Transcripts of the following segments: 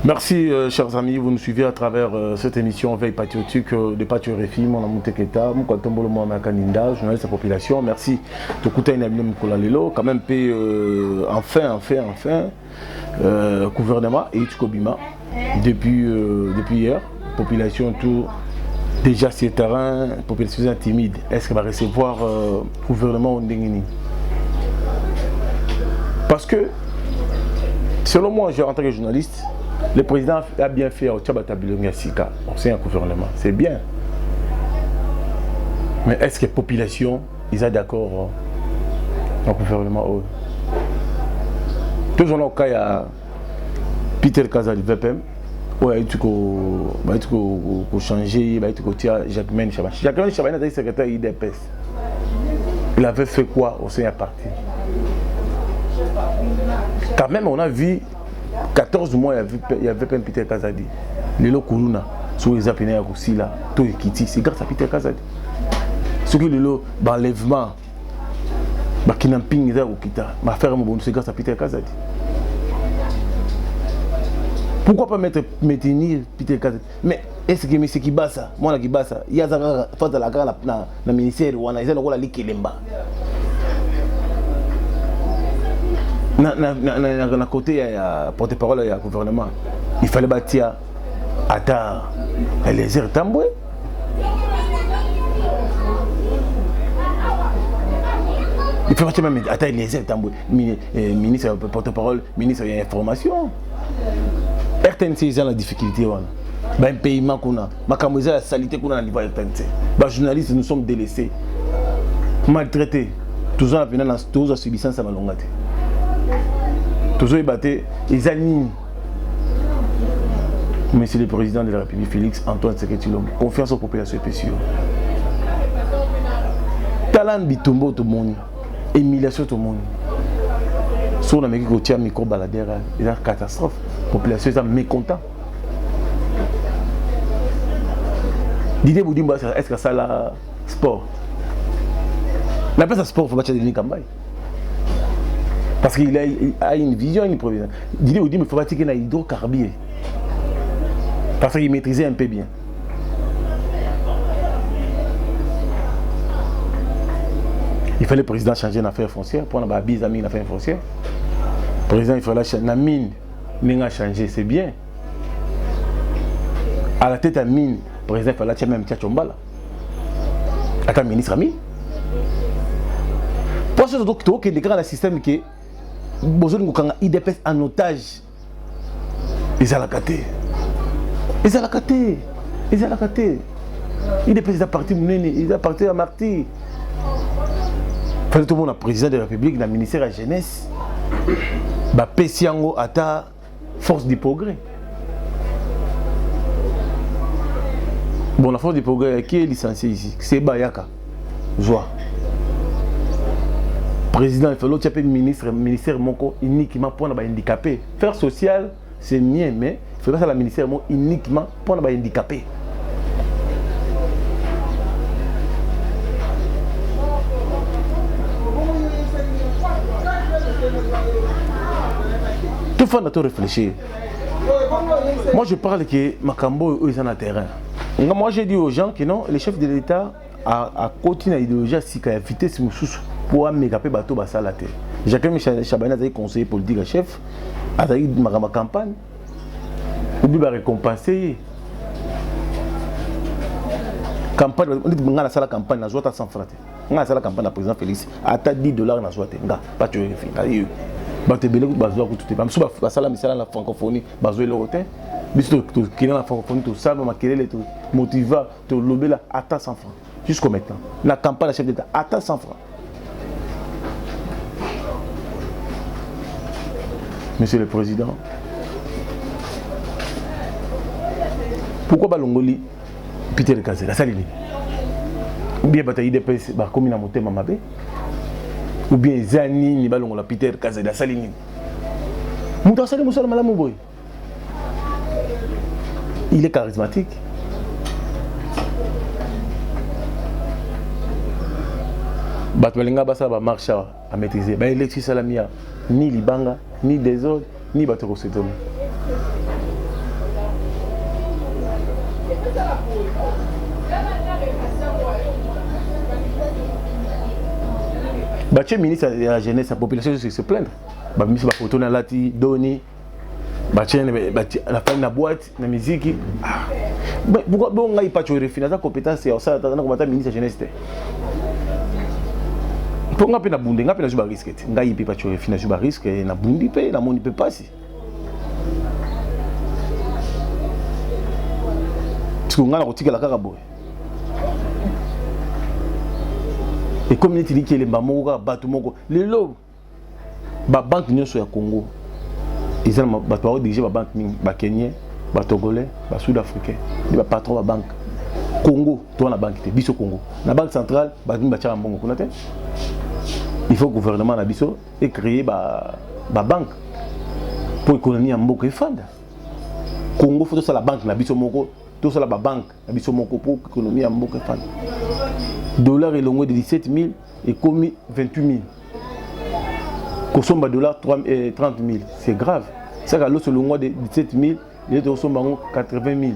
Merci chers amis, vous nous suivez à travers cette émission Veille patriotique de Patio RFI, mon amour Teketa, mon Kwatombolo Mohamakaninda, journaliste de la population. Merci de écouter une amie Mkolalelo, quand même enfin, gouvernement et Itukobima depuis hier, population tout déjà sur le terrain, population timide. Est-ce qu'elle va recevoir gouvernement au Ndengini? Parce que selon moi, en tant que journaliste, le président a bien fait au Tchabatabilonga Sika, c'est un gouvernement, c'est bien. Mais est-ce que la population, ils sont d'accord au gouvernement? Tous les cas, il y a Peter Kaza du VPM, où il faut changer, il faut Jacquemin Chaban. Jacquemin Chaban était secrétaire IDPS. Il avait fait quoi au sein de parti? Quand même, on a vu 14 mois, il y avait pas Peter Kazadi. Lelo Kuluna, sur les appels à Roussila, tout est quitté. C'est grâce à Peter Kazadi. Ce qui est le l'enlèvement, le kidnapping, c'est grâce à Peter Kazadi. Pourquoi pas maintenir Peter Kazadi? Mais est-ce que c'est qui bat ça? Moi, qui bat ça? Il y a face à la cara dans le ministère où on a la Likelemba. Na côté, il y a porte-parole, il y a gouvernement. Il fallait bâtir à les airs tamboué. Il faut bâtir même à les airs tamboué. Ministre porte-parole, ministre de l'information. RTNC, ils ont la difficulté. Un paiement qu'on a. La salité qu'on a au niveau de RTNC. Les journalistes, nous sommes délaissés, maltraités. Tous ont subi ça, ça m'a longaté. Toujours ébatté, ils alignent. Monsieur le Président de la République, Félix Antoine Tshisekedi Tshilombo, confiance aux populations épaissures. Talent bitumbo tout le monde, humiliation tout le monde. Sur l'Amérique, il y a un micro baladère, il y a une catastrophe. La population est mécontente. Didier Boudimba, est-ce que ça la sport? Mais pas ça sport, il faut battre des lignes comme ça. Parce qu'il a une vision, une provision. Didier Oudimba, il faut pratiquer un hydrocarbure. Parce qu'il maîtrisait un peu bien. Il fallait le président changer l'affaire foncière pour avoir des amis l'affaire foncière. Le président, il fallait changer la mine. Il a changé, c'est bien. À la tête de la mine, le président, il fallait changer même Tchachombala. Avec un ministre ami. Pour ce qui est déclaré dans le système qui besoin de IDPS en otage. Ils ont la caté. Ils ont la caté. Ils ont la caté. IDPS ils ont parti ils ont parti à Marty. Il fallait tout le monde, le président de la République, le ministère de la Jeunesse, bah Pessiango Ata, force du progrès. Bon, la force du progrès, qui est licencié ici? C'est Bayaka. Joie. Président, il faut l'autre ministère uniquement pour les handicapés. Faire social, c'est mieux, mais il faut faire le ministère uniquement pour les handicapés. Tout le monde doit réfléchir. Moi, je parle que Makambo est en terrain. Moi, j'ai dit aux gens que non, les chefs de l'État a continué à l'idéologie à éviter ce moussous. Pour mégaper bateau basa la terre. Jacques Chabana a conseiller politique chef, a eu ma campagne. Ou bien récompenser. Campagne, on a la campagne, on a 100 francs. On a la campagne, le président Félix, à $10 dans la joie. Pas de refus. Batebele bazo ko tout même so ba sala misala la francophonie bazo le hôtel biso to kina la francophonie to salva makelele to motiva to lobela à 100 francs jusqu'au maintenant la campagne chef d'état à 100 francs. Monsieur le Président, pourquoi balongoli Peter Kazadi la salini ou bien bataille de PS ba commune à Motema Mabe ou bien Zani ni balongola Peter Kazadi la salini muto sali musala malamu boy. Il est charismatique. Batwalinga basa ba marche à maîtriser ba électrice salamia ni libanga ni des autres ni batoko setoni. Bache ministre de la jeunesse, la population se plaindre. Ministre de la photo, na lati, doni, bache la fin de la boîte, la musique. Pourquoi on n'a pas de refinance, la compétence, c'est ça, on a ministre de la jeunesse. Pour nga pe na bunde, nga pe na juba risque. Nga yipe pas de refinance, juba risque, na bundi pe, na moni pe passer. Parce que nga na kotika la kaka boy. Et comme il dit qu'il est Bamoura, Batumoko, les lots, la banque nyonso ya Congo, ils ont dirigé la banque Kenyien, Togolais, Sud-Africain, les patrons de la banque. Congo, toi la banque, Biso Congo. La banque centrale, il faut que le gouvernement de Biso ait créé la banque pour l'économie en Moko et Fanda. Congo, il faut que la banque na Biso Moko, tout ça la banque na Biso Moko pour l'économie en Moko et Fanda. Dollar est longué de 17 000 et commis 28 000. Consomme dollar 30 000. C'est grave. C'est que l'autre longué de 17 000, il est consomme 80 000.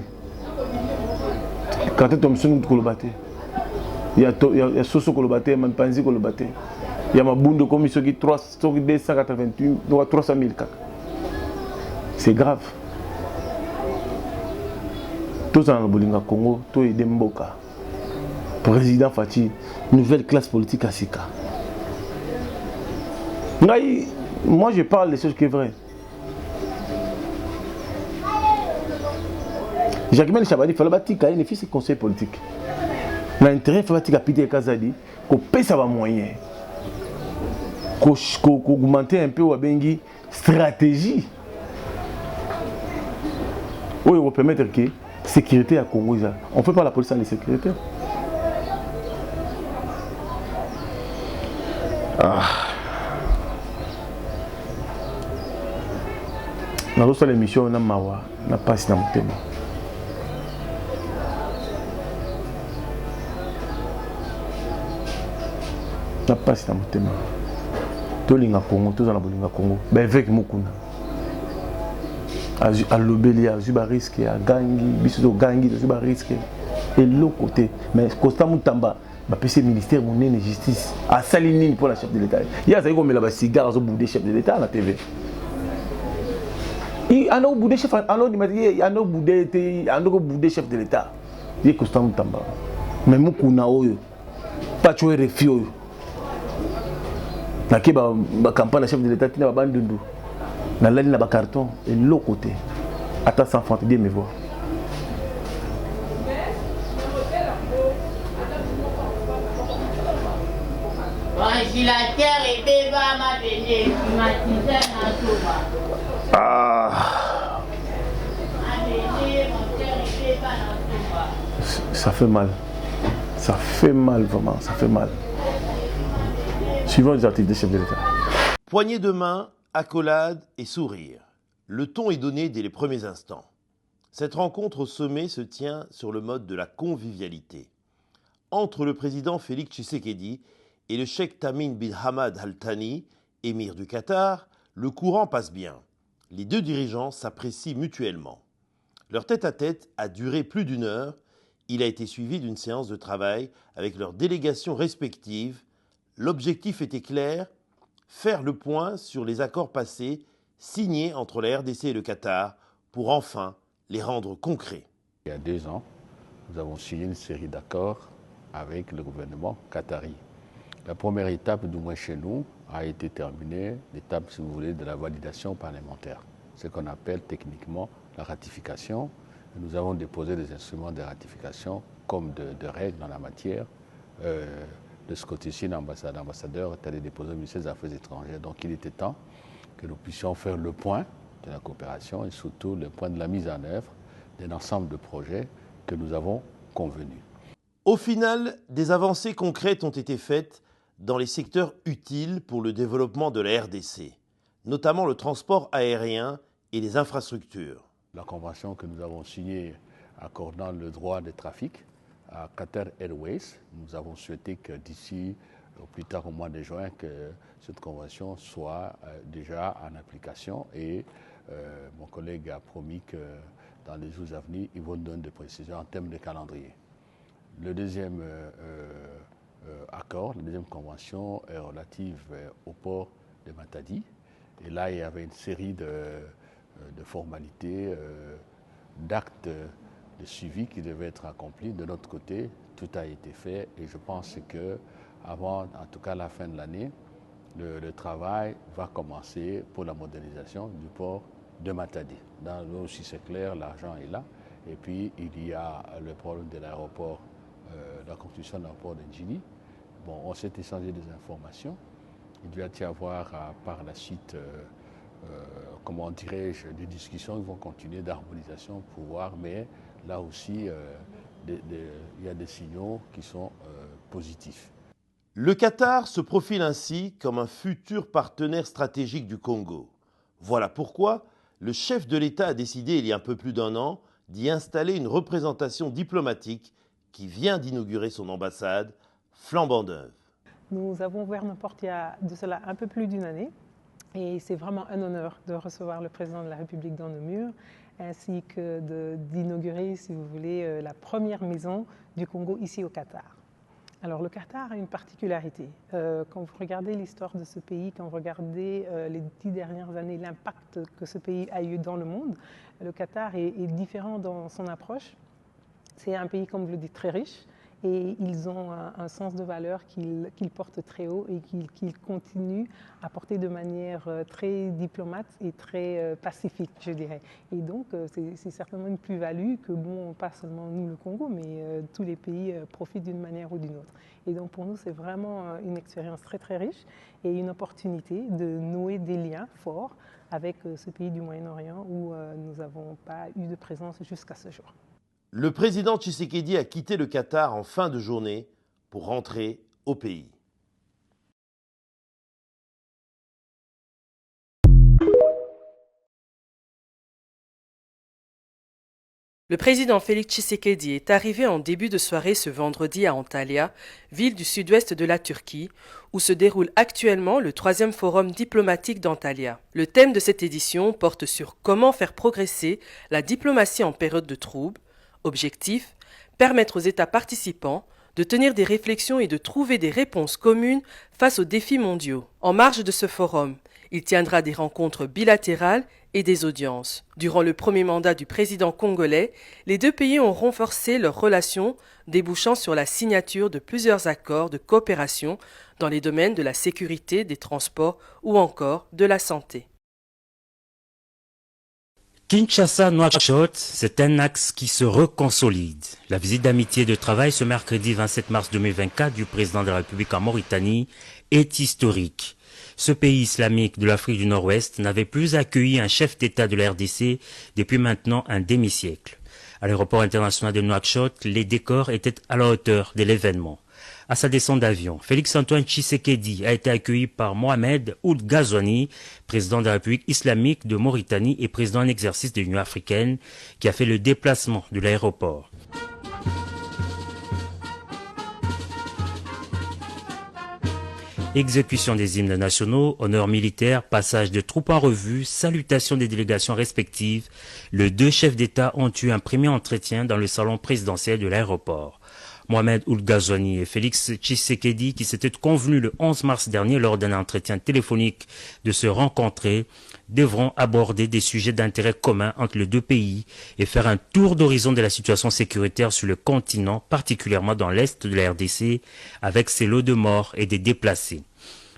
Quand tu es sur Kolobaté, il y a Soso Kolobaté, il y a Manpanzi Kolobaté, il y a Mabundo comme qui 288, 300 000. C'est grave. Tous dans le Bolinga Congo, tous les Demboka. Président Fati, nouvelle classe politique à Sika. Moi je parle des choses qui sont vraies. Jacques Chabadi, il fallait qu'il y ait un fils de conseil politique. L'intérêt, il fallait qu'il y ait Peter Kazadi, qu'on paye ça va moyen. Qu'on augmente un peu la stratégie. Oui, on peut permettre que la sécurité à Congo, on ne fait pas la police sans les sécuritaires. Dans l'autre émission, on a Mawa, on a passé dans mon thème. On a passé dans mon thème. Tout le Congo, tout le Congo, avec Mukuna. À l'obéli, à Zubariske, à Gangi, Bissou Gangi, à Zubariske. Et l'autre côté, mais Costa Moutamba. Le ministère de la justice a saliné pour la chef de l'État. Il y a des gens qui ont des cigares au bout des chefs de l'État à la TV. Il y a un bout des chefs de l'État. Il y a Constant Moutamba. Mais Mukuna Oyo, pas de refus. La campagne de chef de l'État qui n'a pas de doudou. La ligne n'a pas de carton. Et l'autre côté, attends sans fente, bien me voir. Si la terre est bas, ma béné, climatiseur n'a tout pas. Ma béné, mon terre est bas, n'a tout pas. Ça fait mal. Ça fait mal, vraiment, ça fait mal. Suivant les articles des chefs de l'État. Poignée de main, accolade et sourire. Le ton est donné dès les premiers instants. Cette rencontre au sommet se tient sur le mode de la convivialité. Entre le président Félix Tshisekedi et le cheikh Tamim bin Hamad Al Thani, émir du Qatar, le courant passe bien. Les deux dirigeants s'apprécient mutuellement. Leur tête-à-tête a duré plus d'1 heure. Il a été suivi d'une séance de travail avec leurs délégations respectives. L'objectif était clair, faire le point sur les accords passés signés entre la RDC et le Qatar pour enfin les rendre concrets. Il y a 2 ans, nous avons signé une série d'accords avec le gouvernement qatari. La première étape, du moins chez nous, a été terminée, l'étape, si vous voulez, de la validation parlementaire, ce qu'on appelle techniquement la ratification. Nous avons déposé des instruments de ratification comme de règles dans la matière. De ce côté-ci, l'ambassadeur est allé déposer au ministère des Affaires étrangères. Donc il était temps que nous puissions faire le point de la coopération et surtout le point de la mise en œuvre d'un ensemble de projets que nous avons convenus. Au final, des avancées concrètes ont été faites dans les secteurs utiles pour le développement de la RDC, notamment le transport aérien et les infrastructures. La convention que nous avons signée accordant le droit de trafic à Qatar Airways, nous avons souhaité que d'ici au plus tard au mois de juin, que cette convention soit déjà en application et mon collègue a promis que dans les jours à venir, ils vont donner des précisions en termes de calendrier. Le deuxième accord, la deuxième convention est relative au port de Matadi. Et là, il y avait une série de formalités, d'actes de suivi qui devaient être accomplis. De notre côté, tout a été fait et je pense que avant, en tout cas la fin de l'année, le travail va commencer pour la modernisation du port de Matadi. Dans l'eau aussi c'est clair, l'argent est là. Et puis il y a le problème de l'aéroport, la construction de l'aéroport de Njili. Bon, on s'est échangé des informations. Il doit y avoir par la suite, comment dirais-je, des discussions qui vont continuer d'harmonisation pour voir, mais là aussi, il y a des signaux qui sont positifs. Le Qatar se profile ainsi comme un futur partenaire stratégique du Congo. Voilà pourquoi le chef de l'État a décidé il y a un peu plus d'un an d'y installer une représentation diplomatique qui vient d'inaugurer son ambassade flambant neuve. Nous avons ouvert nos portes il y a de cela un peu plus d'une année et c'est vraiment un honneur de recevoir le président de la République dans nos murs ainsi que d'inaugurer, si vous voulez, la première maison du Congo ici au Qatar. Alors le Qatar a une particularité. Quand vous regardez l'histoire de ce pays, quand vous regardez les 10 dernières années, l'impact que ce pays a eu dans le monde, le Qatar est différent dans son approche. C'est un pays, comme vous le dites, très riche et ils ont un sens de valeur qu'ils portent très haut et qu'ils continuent à porter de manière très diplomate et très pacifique, je dirais. Et donc, c'est certainement une plus-value que, bon, pas seulement nous, le Congo, mais tous les pays profitent d'une manière ou d'une autre. Et donc, pour nous, c'est vraiment une expérience très, très riche et une opportunité de nouer des liens forts avec ce pays du Moyen-Orient où nous n'avons pas eu de présence jusqu'à ce jour. Le président Tshisekedi a quitté le Qatar en fin de journée pour rentrer au pays. Le président Félix Tshisekedi est arrivé en début de soirée ce vendredi à Antalya, ville du sud-ouest de la Turquie, où se déroule actuellement le 3e forum diplomatique d'Antalya. Le thème de cette édition porte sur comment faire progresser la diplomatie en période de troubles. Objectif, permettre aux États participants de tenir des réflexions et de trouver des réponses communes face aux défis mondiaux. En marge de ce forum, il tiendra des rencontres bilatérales et des audiences. Durant le premier mandat du président congolais, les deux pays ont renforcé leurs relations, débouchant sur la signature de plusieurs accords de coopération dans les domaines de la sécurité, des transports ou encore de la santé. Kinshasa-Nouakchott, c'est un axe qui se reconsolide. La visite d'amitié et de travail ce mercredi 27 mars 2024 du président de la République en Mauritanie est historique. Ce pays islamique de l'Afrique du Nord-Ouest n'avait plus accueilli un chef d'État de la RDC depuis maintenant un demi-siècle. À l'aéroport international de Nouakchott, les décors étaient à la hauteur de l'événement. À sa descente d'avion, Félix-Antoine Tshisekedi a été accueilli par Mohamed Ould Ghazouani, président de la République islamique de Mauritanie et président en exercice de l'Union africaine, qui a fait le déplacement de l'aéroport. Exécution des hymnes nationaux, honneurs militaires, passage de troupes en revue, salutation des délégations respectives, les deux chefs d'État ont eu un premier entretien dans le salon présidentiel de l'aéroport. Mohamed Ould Ghazouani et Félix Tshisekedi, qui s'étaient convenus le 11 mars dernier lors d'un entretien téléphonique de se rencontrer, devront aborder des sujets d'intérêt commun entre les deux pays et faire un tour d'horizon de la situation sécuritaire sur le continent, particulièrement dans l'est de la RDC, avec ses lots de morts et des déplacés.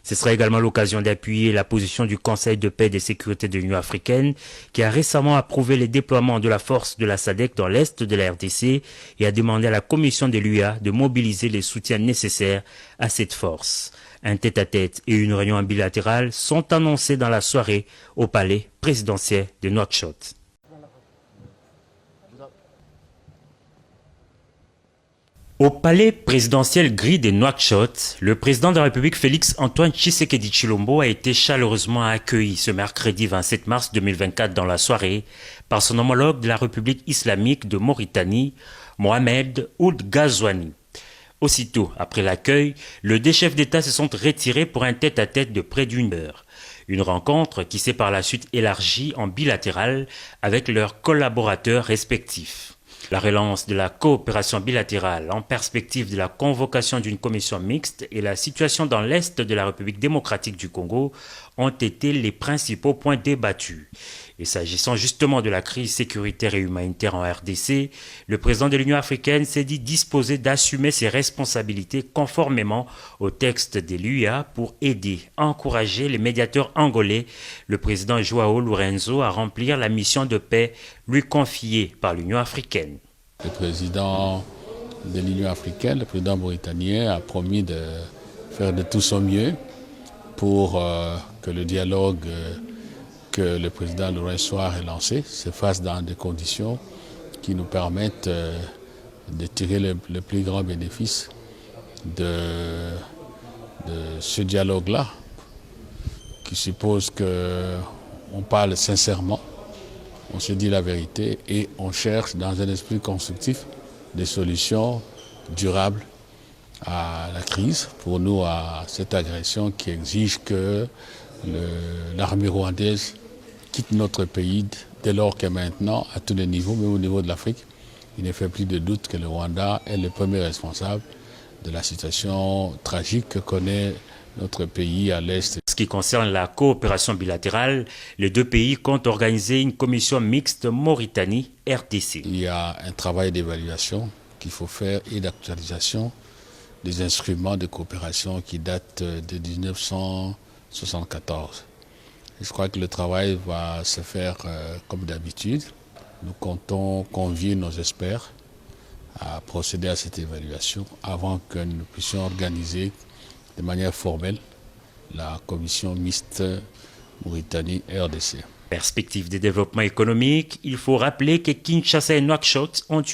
Ce sera également l'occasion d'appuyer la position du Conseil de paix et de sécurité de l'Union africaine qui a récemment approuvé les déploiements de la force de la SADC dans l'est de la RDC et a demandé à la commission de l'UA de mobiliser les soutiens nécessaires à cette force. Un tête-à-tête et une réunion bilatérale sont annoncés dans la soirée au palais présidentiel de Nouakchott. Au palais présidentiel gris de Nouakchott, le président de la République Félix-Antoine Tshisekedi Tshilombo a été chaleureusement accueilli ce mercredi 27 mars 2024 dans la soirée par son homologue de la République islamique de Mauritanie, Mohamed Ould Ghazouani. Aussitôt après l'accueil, les deux chefs d'État se sont retirés pour un tête-à-tête de près d'une heure. Une rencontre qui s'est par la suite élargie en bilatéral avec leurs collaborateurs respectifs. La relance de la coopération bilatérale en perspective de la convocation d'une commission mixte et la situation dans l'Est de la République démocratique du Congo ont été les principaux points débattus. Et s'agissant justement de la crise sécuritaire et humanitaire en RDC, le président de l'Union africaine s'est dit disposé d'assumer ses responsabilités conformément au texte de l'UA pour aider, encourager les médiateurs angolais, le président Joao Lourenço, à remplir la mission de paix lui confiée par l'Union africaine. Le président de l'Union africaine, le président mauritanien, a promis de faire de tout son mieux pour que le dialogue que le président Lourenço a relancé se fasse dans des conditions qui nous permettent de tirer le plus grand bénéfice de ce dialogue-là, qui suppose qu'on parle sincèrement, on se dit la vérité et on cherche dans un esprit constructif des solutions durables à la crise, pour nous à cette agression qui exige que l'armée rwandaise quitte notre pays dès lors que maintenant, à tous les niveaux, même au niveau de l'Afrique, il ne fait plus de doute que le Rwanda est le premier responsable de la situation tragique que connaît notre pays à l'Est. Ce qui concerne la coopération bilatérale, les deux pays comptent organiser une commission mixte Mauritanie-RDC. Il y a un travail d'évaluation qu'il faut faire et d'actualisation des instruments de coopération qui datent de 1974. Je crois que le travail va se faire comme d'habitude. Nous comptons convier nos experts à procéder à cette évaluation avant que nous puissions organiser de manière formelle la commission mixte Mauritanie-RDC. Perspective de développement économique, il faut rappeler que Kinshasa et Nouakchott ont